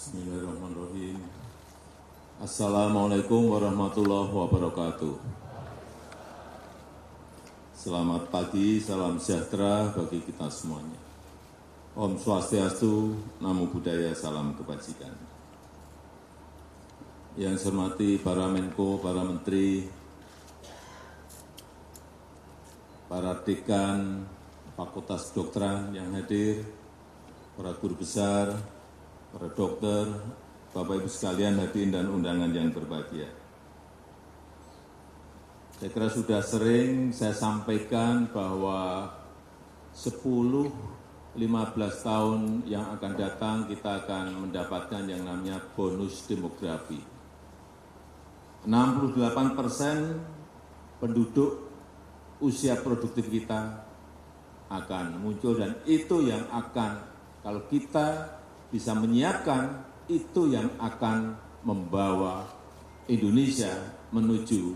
Bismillahirrahmanirrahim. Assalamualaikum warahmatullahi wabarakatuh. Selamat pagi, salam sejahtera bagi kita semuanya. Om Swastiastu, Namo Buddhaya, salam kebajikan. Yang saya hormati para Menko, para Menteri, para dekan Fakultas Kedokteran yang hadir, para guru besar, para dokter, Bapak Ibu sekalian hadirin dan undangan yang berbahagia. Saya kira sudah sering saya sampaikan bahwa 10-15 tahun yang akan datang kita akan mendapatkan yang namanya bonus demografi. 68% penduduk usia produktif kita akan muncul dan itu yang akan, kalau kita bisa menyiapkan, itu yang akan membawa Indonesia menuju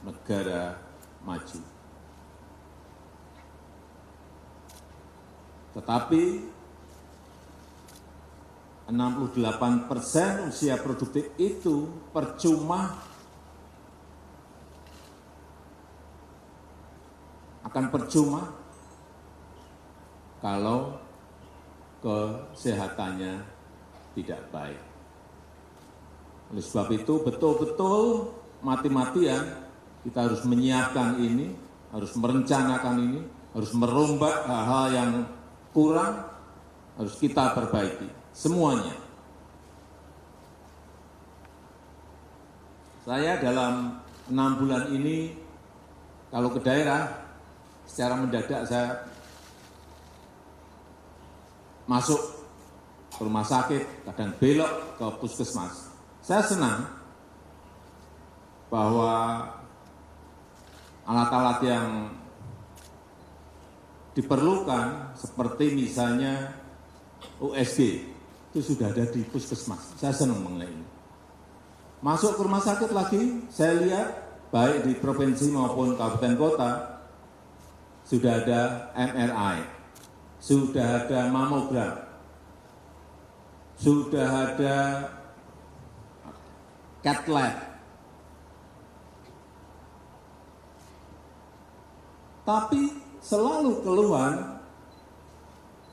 negara maju. Tetapi 68% usia produktif itu percuma, akan percuma kalau kesehatannya tidak baik. Oleh sebab itu betul-betul mati-matian kita harus menyiapkan ini, harus merencanakan ini, harus merombak hal-hal yang kurang, harus kita perbaiki semuanya. Saya dalam 6 bulan ini kalau ke daerah secara mendadak saya masuk ke rumah sakit, kadang belok ke puskesmas. Saya senang bahwa alat-alat yang diperlukan seperti misalnya USG itu sudah ada di puskesmas. Saya senang mengenai ini. Masuk ke rumah sakit lagi, saya lihat baik di provinsi maupun kabupaten kota sudah ada MRI. Sudah ada mamogram, sudah ada CAT lab. Tapi selalu keluhan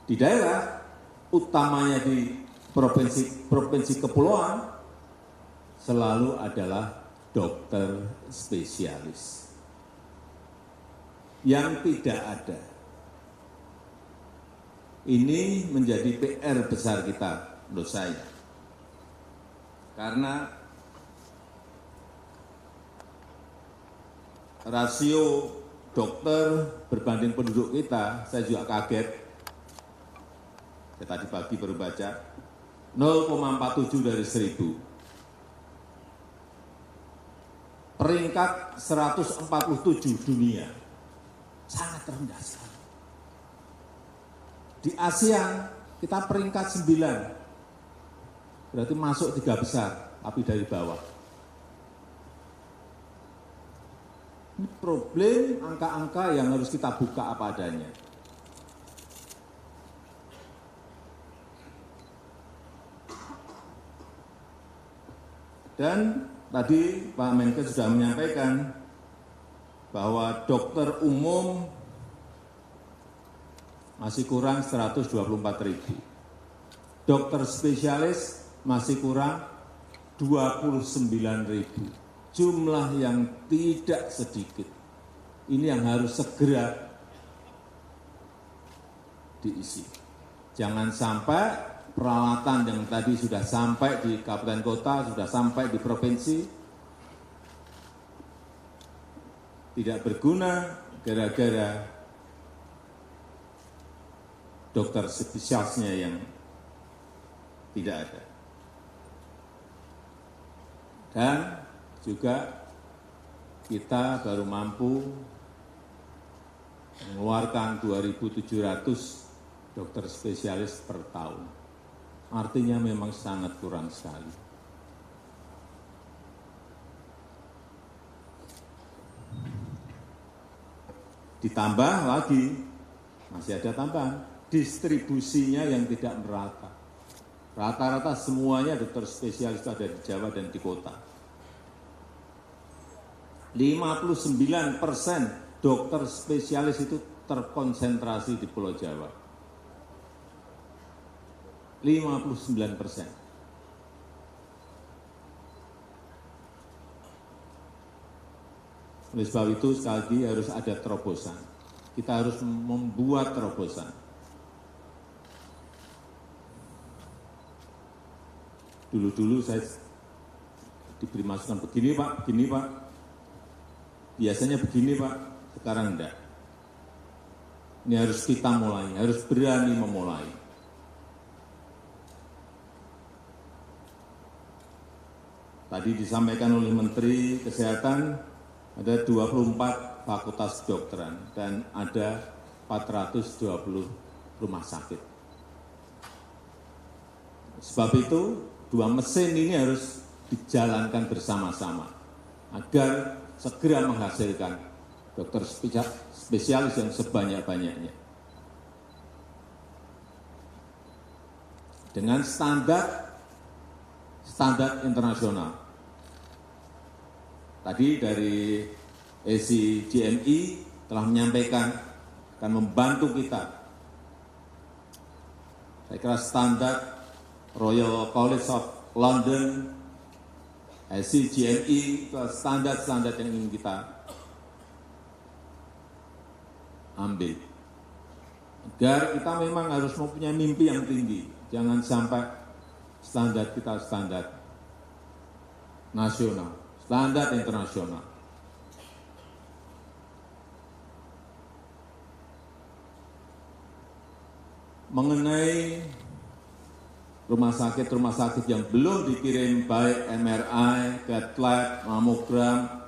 di daerah, utamanya di provinsi kepulauan, selalu adalah dokter spesialis yang tidak ada. Ini menjadi PR besar kita menurut saya. Karena rasio dokter berbanding penduduk kita, saya juga kaget. Saya tadi pagi baru baca, 0,47 dari 1000. Peringkat 147 dunia. Sangat rendah sekali. Di ASEAN kita peringkat 9, berarti masuk 3 besar, tapi dari bawah. Ini problem angka-angka yang harus kita buka apa adanya. Dan tadi Pak Menkes sudah menyampaikan bahwa dokter umum masih kurang 124.000. Dokter spesialis masih kurang 29.000. Jumlah yang tidak sedikit. Ini yang harus segera diisi. Jangan sampai peralatan yang tadi sudah sampai di kabupaten kota, sudah sampai di provinsi, tidak berguna gara-gara dokter spesialisnya yang tidak ada. Dan juga kita baru mampu mengeluarkan 2.700 dokter spesialis per tahun. Artinya memang sangat kurang sekali. Ditambah lagi, masih ada tambahan, distribusinya yang tidak merata. Rata-rata semuanya dokter spesialis itu ada di Jawa dan di kota. 59% dokter spesialis itu terkonsentrasi di Pulau Jawa. 59%. Oleh sebab itu sekali lagi harus ada terobosan. Kita harus membuat terobosan. Dulu-dulu saya diberi masukan begini Pak, biasanya begini Pak, sekarang enggak. Ini harus kita mulai, harus berani memulai. Tadi disampaikan oleh Menteri Kesehatan, ada 24 fakultas kedokteran dan ada 420 rumah sakit. Sebab itu, dua mesin ini harus dijalankan bersama-sama agar segera menghasilkan dokter spesialis yang sebanyak-banyaknya. Dengan standar internasional. Tadi dari ECGMI telah menyampaikan akan membantu kita. Saya kira standar Royal College of London, ECGMI, itu standar-standar yang ingin kita ambil. Agar kita memang harus mempunyai mimpi yang tinggi. Jangan sampai standar kita standar nasional. Standar internasional. Mengenai rumah sakit yang belum dikirim baik MRI, cath lab, mamogram,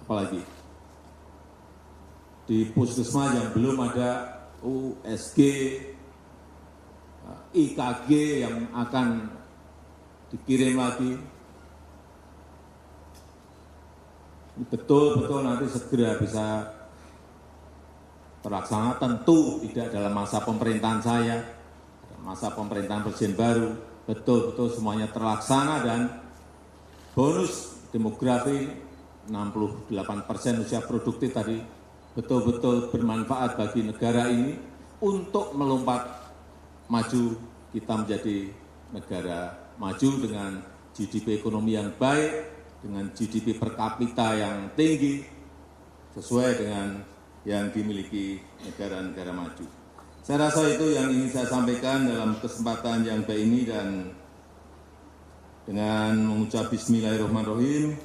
apalagi di puskesmas yang belum ada USG, IKG yang akan dikirim lagi. Betul-betul nanti segera bisa terlaksana, tentu tidak dalam masa pemerintahan saya, masa pemerintahan Presiden baru, betul-betul semuanya terlaksana dan bonus demografi 68% usia produktif tadi betul-betul bermanfaat bagi negara ini untuk melompat maju, kita menjadi negara maju dengan GDP ekonomi yang baik, dengan GDP per kapita yang tinggi, sesuai dengan yang dimiliki negara-negara maju. Saya rasa itu yang ingin saya sampaikan dalam kesempatan yang baik ini, dan dengan mengucap bismillahirrahmanirrahim,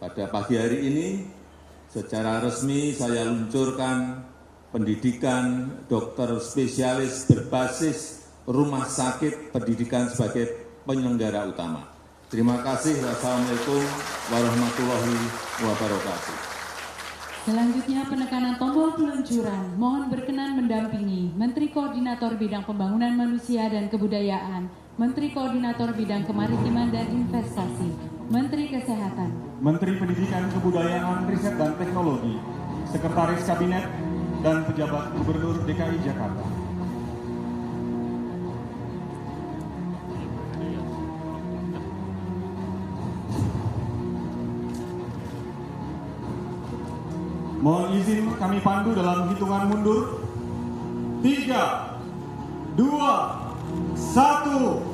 pada pagi hari ini secara resmi saya luncurkan pendidikan dokter spesialis berbasis rumah sakit pendidikan sebagai penyelenggara utama. Terima kasih. Wassalamualaikum warahmatullahi wabarakatuh. Selanjutnya penekanan tombol peluncuran. Mohon berkenan mendampingi Menteri Koordinator Bidang Pembangunan Manusia dan Kebudayaan, Menteri Koordinator Bidang Kemaritiman dan Investasi, Menteri Kesehatan, Menteri Pendidikan Kebudayaan, Riset dan Teknologi, Sekretaris Kabinet, dan pejabat Gubernur DKI Jakarta. Mohon izin kami pandu dalam hitungan mundur. 3, 2, 1.